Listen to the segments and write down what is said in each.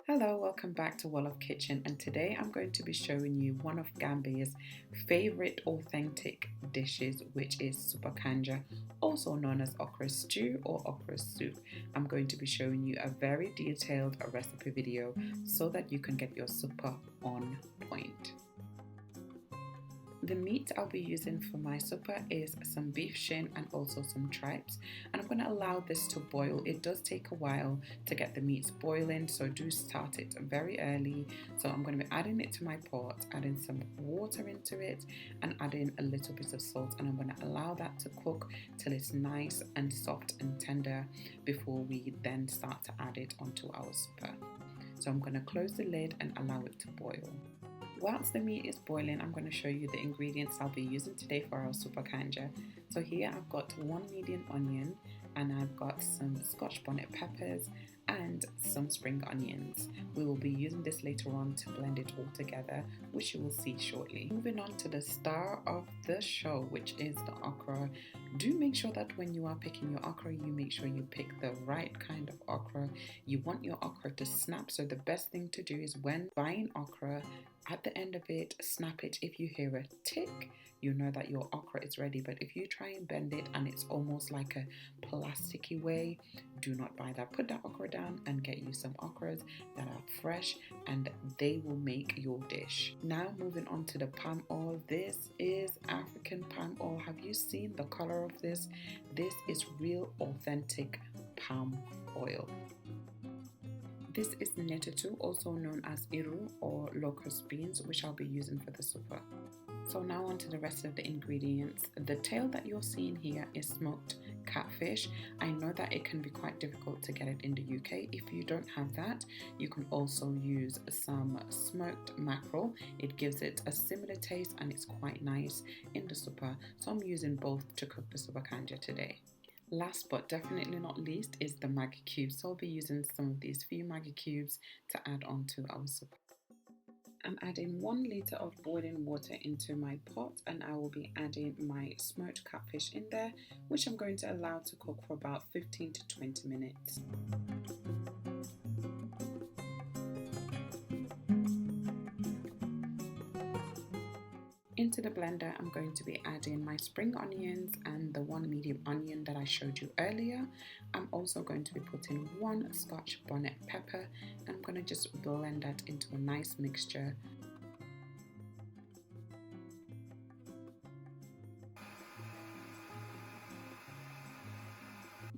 Hello, welcome back to Wollof Kitchen, and today I'm going to be showing you one of Gambia's favorite authentic dishes, which is Supa Kanja, also known as okra stew or okra soup. I'm going to be showing you a very detailed recipe video so that you can get your supa on point. The meat I'll be using for my supper is some beef shin and also some tripes, and I'm going to allow this to boil. It does take a while to get the meats boiling, so do start it very early. So I'm going to be adding it to my pot, adding some water into it and adding a little bit of salt, and I'm going to allow that to cook till it's nice and soft and tender before we then start to add it onto our supper. So I'm going to close the lid and allow it to boil. Whilst the meat is boiling, I'm going to show you the ingredients I'll be using today for our Supa Kanja. So here I've got one medium onion, and I've got some scotch bonnet peppers and some spring onions. We will be using this later on to blend it all together, which you will see shortly. Moving on to the star of the show, which is the okra. Do make sure that when you are picking your okra, you make sure you pick the right kind of okra. You want your okra to snap, so the best thing to do is when buying okra, at the end of it, snap it. If you hear a tick, you know that your okra is ready. But if you try and bend it and it's almost like a plasticky way, do not buy that. Put that okra down and get you some okras that are fresh, and they will make your dish. Now moving on to the palm oil. This is African palm oil. Have you seen the color of this? This is real authentic palm oil. This is Natatu, also known as iru or locust beans, which I'll be using for the supper. So now on to the rest of the ingredients. The tail that you're seeing here is smoked catfish. I know that it can be quite difficult to get it in the UK. If you don't have that, you can also use some smoked mackerel. It gives it a similar taste and it's quite nice in the supper. So I'm using both to cook the Supa Kanja today. Last but definitely not least is the Maggi cubes. So I'll be using some of these few Maggi cubes to add on to our soup. I'm adding 1 litre of boiling water into my pot, and I will be adding my smoked catfish in there, which I'm going to allow to cook for about 15 to 20 minutes. Into the blender, I'm going to be adding my spring onions and the 1 medium onion that I showed you earlier. I'm also going to be putting 1 scotch bonnet pepper, and I'm going to just blend that into a nice mixture.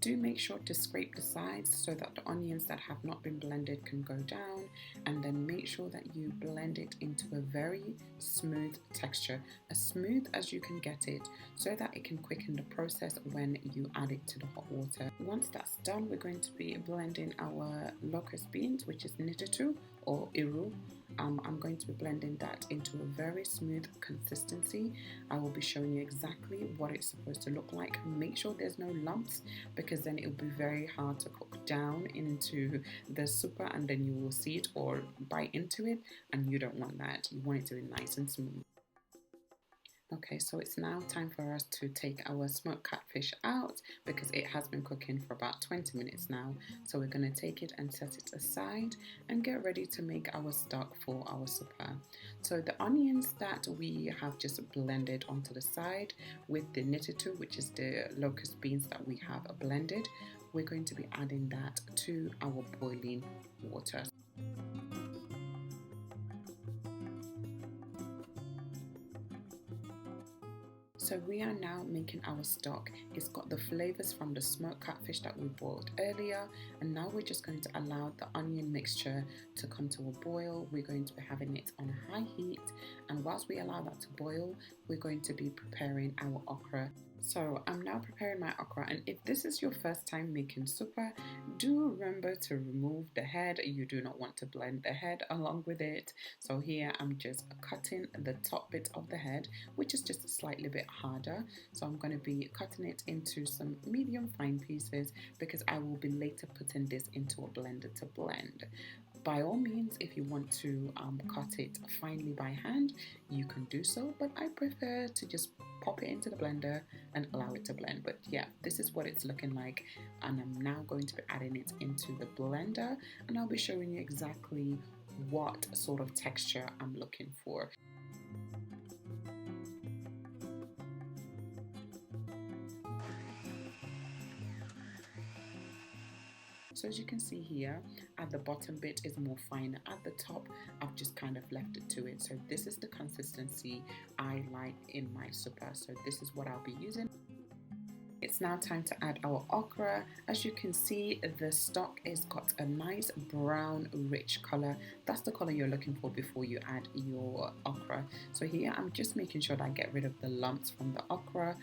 Do make sure to scrape the sides so that the onions that have not been blended can go down, and then make sure that you blend it into a very smooth texture, as smooth as you can get it, so that it can quicken the process when you add it to the hot water. Once that's done, we're going to be blending our locust beans, which is Natatu or iru. I'm going to be blending that into a very smooth consistency. I will be showing you exactly what it's supposed to look like. Make sure there's no lumps, because then it will be very hard to cook down into the supper, and then you will see it or bite into it, and you don't want that. You want it to be nice and smooth. Okay, so it's now time for us to take our smoked catfish out, because it has been cooking for about 20 minutes now. So we're going to take it and set it aside and get ready to make our stock for our supper. So the onions that we have just blended onto the side with the Natatu, which is the locust beans that we have blended, we're going to be adding that to our boiling water. So we are now making our stock. It's got the flavours from the smoked catfish that we boiled earlier, and now we're just going to allow the onion mixture to come to a boil. We're going to be having it on high heat, and whilst we allow that to boil, we're going to be preparing our okra. So I'm now preparing my okra, and if this is your first time making supper, do remember to remove the head. You do not want to blend the head along with it. So here I'm just cutting the top bit of the head, which is just a slightly bit harder. So I'm going to be cutting it into some medium fine pieces, because I will be later putting this into a blender to blend. By all means, if you want to cut it finely by hand, you can do so, but I prefer to just pop it into the blender and allow it to blend. But yeah, this is what it's looking like, and I'm now going to be adding it into the blender, and I'll be showing you exactly what sort of texture I'm looking for. So as you can see here, at the bottom bit is more finer. At the top, I've just kind of left it to it. So this is the consistency I like in my supa. So this is what I'll be using. It's now time to add our okra. As you can see, the stock has got a nice brown rich color. That's the color you're looking for before you add your okra. So here I'm just making sure that I get rid of the lumps from the okra.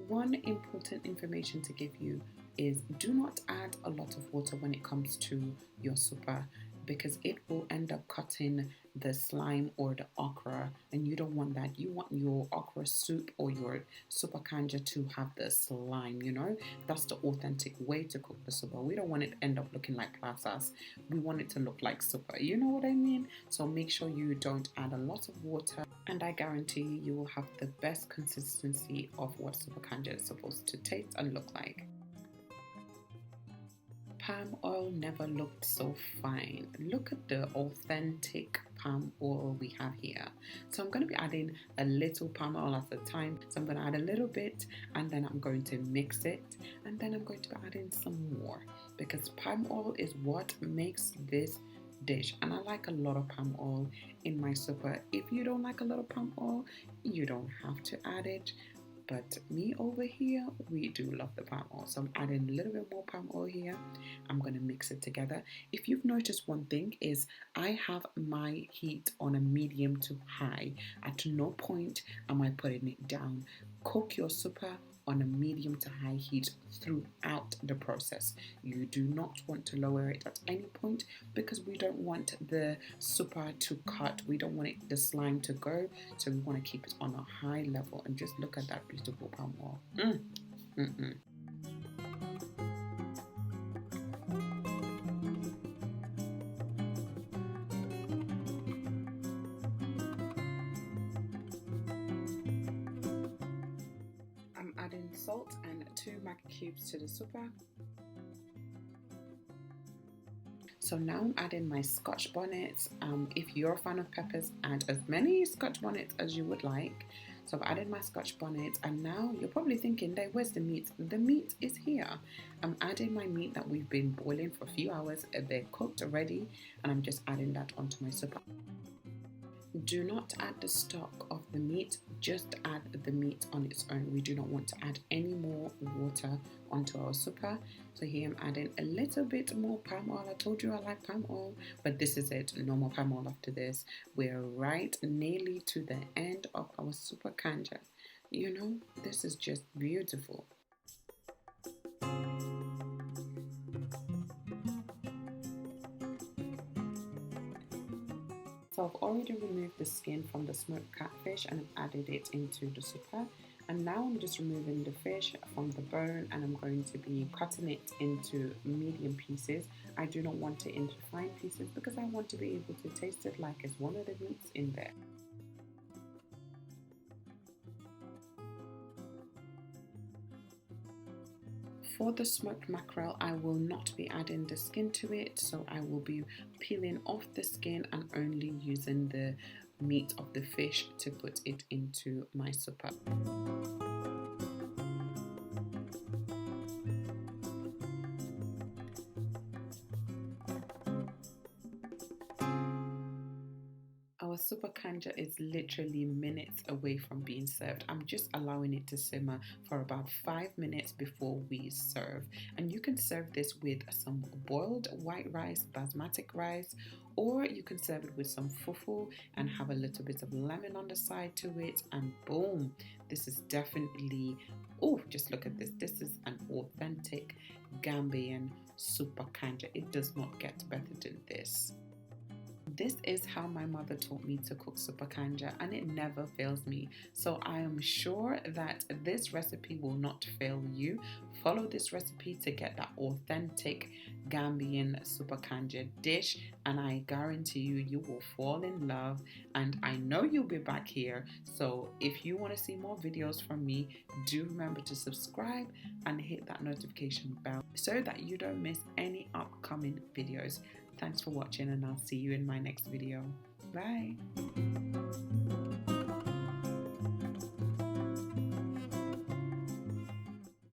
One important information to give you is do not add a lot of water when it comes to your supa, because it will end up cutting the slime or the okra, and you don't want that. You want your okra soup or your Supa Kanja to have the slime, you know. That's the authentic way to cook the supa. We don't want it to end up looking like plazas. We want it to look like supa, you know what I mean? So make sure you don't add a lot of water, and I guarantee you will have the best consistency of what Supa Kanja is supposed to taste and look like. Palm oil never looked so fine. Look at the authentic palm oil we have here. So I'm going to be adding a little palm oil at a time. So I'm going to add a little bit, and then I'm going to mix it, and then I'm going to be adding some more, because palm oil is what makes this dish, and I like a lot of palm oil in my supa. If you don't like a lot of palm oil, you don't have to add it. But me over here, we do love the palm oil. So I'm adding a little bit more palm oil here. I'm going to mix it together. If you've noticed one thing is I have my heat on a medium to high. At no point am I putting it down. Cook your supa on a medium to high heat throughout the process. You do not want to lower it at any point, because we don't want the supa to cut. We don't want the slime to go. So we want to keep it on a high level. And just look at that beautiful palm oil. I'm adding salt and 2 Maggi cubes to the supa. So now I'm adding my scotch bonnets. If you're a fan of peppers, add as many scotch bonnets as you would like. So I've added my scotch bonnets, and now you're probably thinking, Dave, where's the meat? The meat is here. I'm adding my meat that we've been boiling for a few hours. They're cooked already, and I'm just adding that onto my supa. Do not add the stock of the meat, just add the meat on its own. We do not want to add any more water onto our supa. So here I'm adding a little bit more palm oil. I told you I like palm oil, but this is it, no more palm oil after this. We're right nearly to the end of our Supa Kanja. You know, this is just beautiful. So I've already removed the skin from the smoked catfish and I've added it into the supa. And now I'm just removing the fish from the bone, and I'm going to be cutting it into medium pieces. I do not want it into fine pieces because I want to be able to taste it like it's one of the meats in there. For the smoked mackerel, I will not be adding the skin to it, so I will be peeling off the skin and only using the meat of the fish to put it into my supa. Our Supa Kanja is literally minutes away from being served. I'm just allowing it to simmer for about 5 minutes before we serve. And you can serve this with some boiled white rice, basmati rice, or you can serve it with some fufu and have a little bit of lemon on the side to it, and boom, this is definitely, oh, just look at this. This is an authentic Gambian Supa Kanja. It does not get better than this. this is how my mother taught me to cook Supa Kanja, and it never fails me. So I am sure that this recipe will not fail you. Follow this recipe to get that authentic Gambian Supa Kanja dish, and I guarantee you will fall in love, and I know you'll be back here. So if you want to see more videos from me, do remember to subscribe and hit that notification bell so that you don't miss any upcoming videos. Thanks for watching, and I'll see you in my next video. Bye.